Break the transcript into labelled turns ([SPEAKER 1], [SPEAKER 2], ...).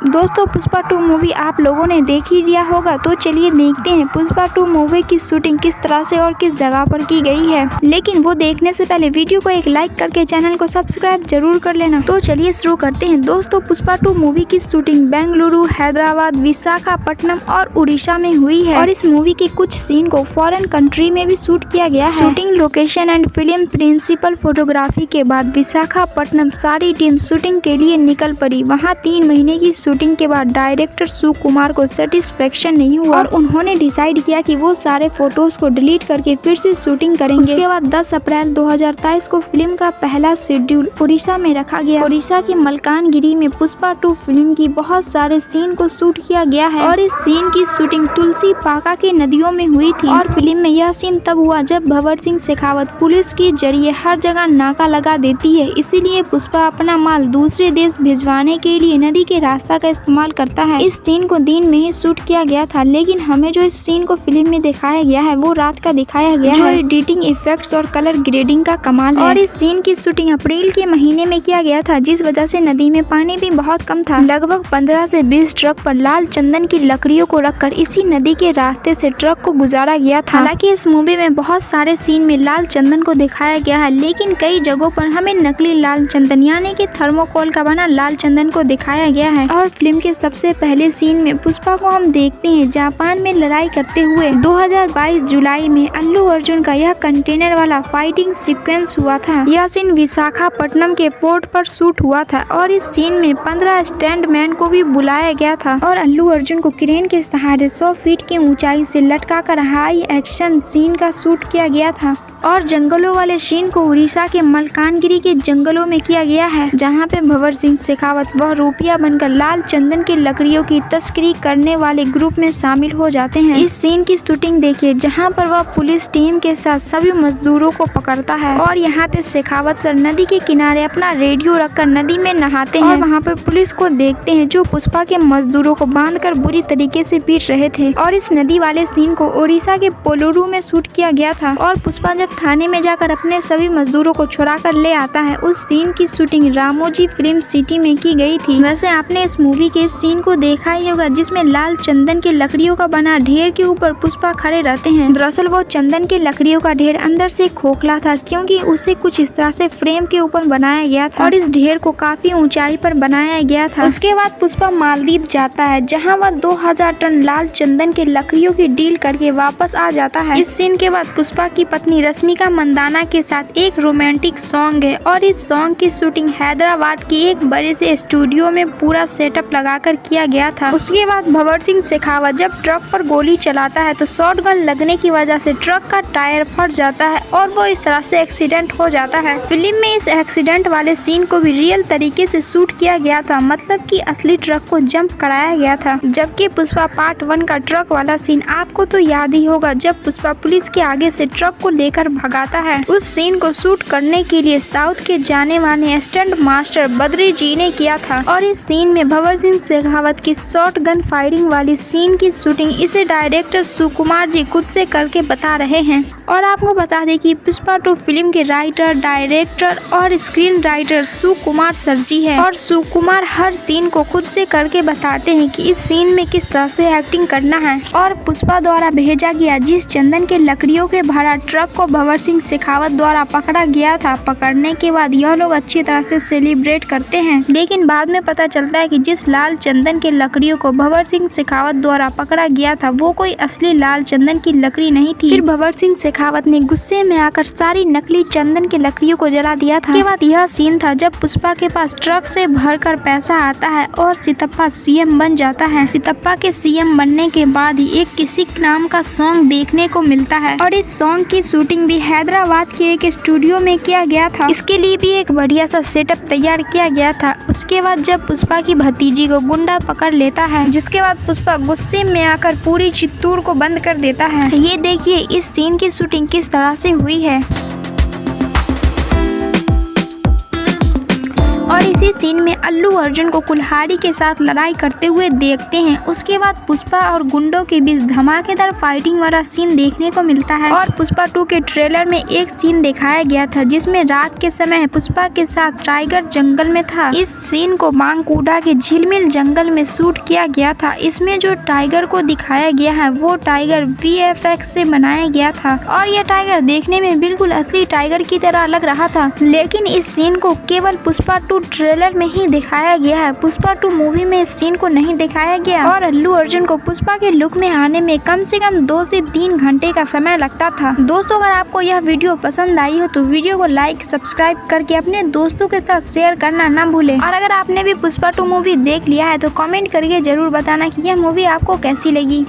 [SPEAKER 1] दोस्तों पुष्पा 2 मूवी आप लोगों ने देख ही लिया होगा, तो चलिए देखते हैं पुष्पा 2 मूवी की शूटिंग किस तरह से और किस जगह पर की गई है। लेकिन वो देखने से पहले वीडियो को एक लाइक करके चैनल को सब्सक्राइब जरूर कर लेना। तो चलिए शुरू करते हैं। दोस्तों पुष्पा 2 मूवी की शूटिंग बेंगलुरु, हैदराबाद, विशाखापट्टनम और उड़ीसा में हुई है और इस मूवी के कुछ सीन को फॉरेन कंट्री में भी शूट किया गया है। Shooting location and film principal photography के बाद विशाखापट्टनम सारी टीम शूटिंग के लिए निकल पड़ी। वहाँ 3 महीने की शूटिंग के बाद डायरेक्टर सुकुमार को सेटिस्फेक्शन नहीं हुआ और उन्होंने डिसाइड किया कि वो सारे फोटोज को डिलीट करके फिर से शूटिंग करेंगे। उसके बाद 10 अप्रैल 2023 को फिल्म का पहला शेड्यूल उड़ीसा में रखा गया। उड़ीसा के मलकानगिरी में पुष्पा 2 फिल्म की बहुत सारे सीन को शूट किया गया है और इस सीन की शूटिंग तुलसी पाका के नदियों में हुई थी और फिल्म में यह सीन तब हुआ जब भंवर सिंह शेखावत पुलिस के जरिए हर जगह नाका लगा देती है, इसीलिए पुष्पा अपना माल दूसरे देश भिजवाने के लिए नदी के रास्ता का इस्तेमाल करता है। इस सीन को दिन में ही शूट किया गया था, लेकिन हमें जो इस सीन को फिल्म में दिखाया गया है वो रात का दिखाया गया है, जो एडिटिंग इफेक्ट्स और कलर ग्रेडिंग का कमाल है। और इस सीन की शूटिंग अप्रैल के महीने में किया गया था, जिस वजह से नदी में पानी भी बहुत कम था। लगभग 15 से 20 ट्रक पर लाल चंदन की लकड़ियों को रखकर इसी नदी के रास्ते से ट्रक को गुजारा गया था। हालांकि इस मूवी में बहुत सारे सीन में लाल चंदन को दिखाया गया है, लेकिन कई जगहों पर हमें नकली लाल चंदन यानी कि थर्मोकोल का बना लाल चंदन को दिखाया गया है। और फिल्म के सबसे पहले सीन में पुष्पा को हम देखते हैं जापान में लड़ाई करते हुए। 2022 जुलाई में अल्लू अर्जुन का यह कंटेनर वाला फाइटिंग सीक्वेंस हुआ था। यह सीन विशाखापट्टनम के पोर्ट पर शूट हुआ था और इस सीन में 15 स्टैंडमैन को भी बुलाया गया था और अल्लू अर्जुन को क्रेन के सहारे 100 फीट की ऊंचाई से लटकाकर हाई एक्शन सीन का शूट किया गया था। और जंगलों वाले सीन को उड़ीसा के मलकानगिरी के जंगलों में किया गया है, जहां पे भंवर सिंह शेखावत वह रूपिया बनकर लाल चंदन की लकड़ियों की तस्करी करने वाले ग्रुप में शामिल हो जाते हैं। इस सीन की शूटिंग देखिए, जहां पर वह पुलिस टीम के साथ सभी मजदूरों को पकड़ता है और यहाँ पे शेखावत सर नदी के किनारे अपना रेडियो रखकर नदी में नहाते हैं और वहाँ पर पुलिस को देखते हैं जो पुष्पा के मजदूरों को बांधकर बुरी तरीके से पीट रहे थे। और इस नदी वाले सीन को उड़ीसा के पोलुरु में शूट किया गया था और पुष्पा थाने में जाकर अपने सभी मजदूरों को छुड़ा कर ले आता है। उस सीन की शूटिंग रामोजी फिल्म सिटी में की गई थी। वैसे आपने इस मूवी के सीन को देखा ही होगा जिसमें लाल चंदन की लकड़ियों का बना ढेर के ऊपर पुष्पा खड़े रहते हैं। दरअसल वो चंदन की लकड़ियों का ढेर अंदर से खोखला था, क्योंकि उसे कुछ इस तरह से फ्रेम के ऊपर बनाया गया था और इस ढेर को काफी ऊंचाई पर बनाया गया था। उसके बाद पुष्पा मालदीव जाता है, जहाँ वह 2000 टन लाल चंदन के लकड़ियों की डील करके वापस आ जाता है। इस सीन के बाद पुष्पा की पत्नी रश्मिका मंदाना के साथ एक रोमांटिक सॉन्ग है और इस सॉन्ग की शूटिंग हैदराबाद की एक बड़े से स्टूडियो में पूरा सेटअप लगाकर किया गया था। उसके बाद भंवर सिंह शेखावत जब ट्रक पर गोली चलाता है तो शॉट गन लगने की वजह से ट्रक का टायर फट जाता है और वो इस तरह से एक्सीडेंट हो जाता है। फिल्म में इस एक्सीडेंट वाले सीन को भी रियल तरीके से शूट किया गया था, मतलब कि असली ट्रक को जंप कराया गया था। जबकि पुष्पा पार्ट 1 का ट्रक वाला सीन आपको तो याद ही होगा, जब पुष्पा पुलिस के आगे से ट्रक को लेकर भगाता है। उस सीन को शूट करने के लिए साउथ के जाने माने स्टंट मास्टर बद्री जी ने किया था और इस सीन में भंवर सिंह शेखावत की शॉट गन फायरिंग वाली सीन की शूटिंग इसे डायरेक्टर सुकुमार जी खुद से करके बता रहे हैं। और आपको बता दें कि पुष्पा 2 फिल्म के राइटर, डायरेक्टर और स्क्रीन राइटर सुकुमार सर जी है और सुकुमार हर सीन को खुद से करके बताते हैं कि इस सीन में किस तरह से एक्टिंग करना है। और पुष्पा द्वारा भेजा गया जिस चंदन के लकड़ियों के भरा ट्रक को भंवर सिंह शेखावत द्वारा पकड़ा गया था, पकड़ने के बाद यह लोग अच्छी तरह से सेलिब्रेट करते हैं, लेकिन बाद में पता चलता है कि जिस लाल चंदन के लकड़ियों को भंवर सिंह शेखावत द्वारा पकड़ा गया था वो कोई असली लाल चंदन की लकड़ी नहीं थी। फिर भंवर सिंह शेखावत ने गुस्से में आकर सारी नकली चंदन के लकड़ियों को जला दिया था। के बाद यह सीन था जब पुष्पा के पास ट्रक से भरकर पैसा आता है और सितप्पा सीएम बन जाता है। सितप्पा के सीएम बनने के बाद ही एक किसी नाम का सॉन्ग देखने को मिलता है और इस सॉन्ग की शूटिंग भी हैदराबाद के एक स्टूडियो में किया गया था। इसके लिए भी एक बढ़िया सा सेटअप तैयार किया गया था। उसके बाद जब पुष्पा की भतीजी को गुंडा पकड़ लेता है, जिसके बाद पुष्पा गुस्से में आकर पूरी चित्तूर को बंद कर देता है। ये देखिए इस सीन की शूटिंग किस तरह से हुई है। और इसी सीन में अल्लू अर्जुन को कुल्हाड़ी के साथ लड़ाई करते हुए देखते हैं। उसके बाद पुष्पा और गुंडों के बीच धमाकेदार फाइटिंग वाला सीन देखने को मिलता है। और पुष्पा 2 के ट्रेलर में एक सीन दिखाया गया था जिसमें रात के समय पुष्पा के साथ टाइगर जंगल में था। इस सीन को बांकुड़ा के झिलमिल जंगल में शूट किया गया था। इसमें जो टाइगर को दिखाया गया है वो टाइगर VFX से बनाया गया था और यह टाइगर देखने में बिल्कुल असली टाइगर की तरह लग रहा था। लेकिन इस सीन को केवल पुष्पा 2 ट्रेलर में ही दिखाया गया है। पुष्पा 2 मूवी में इस सीन को नहीं दिखाया गया और अल्लू अर्जुन को पुष्पा के लुक में आने में कम से कम 2 से 3 घंटे का समय लगता था। दोस्तों, अगर आपको यह वीडियो पसंद आई हो तो वीडियो को लाइक सब्सक्राइब करके अपने दोस्तों के साथ शेयर करना ना भूलें। और अगर आपने भी पुष्पा 2 मूवी देख लिया है तो कमेंट करके जरूर बताना कि यह मूवी आपको कैसी लगी।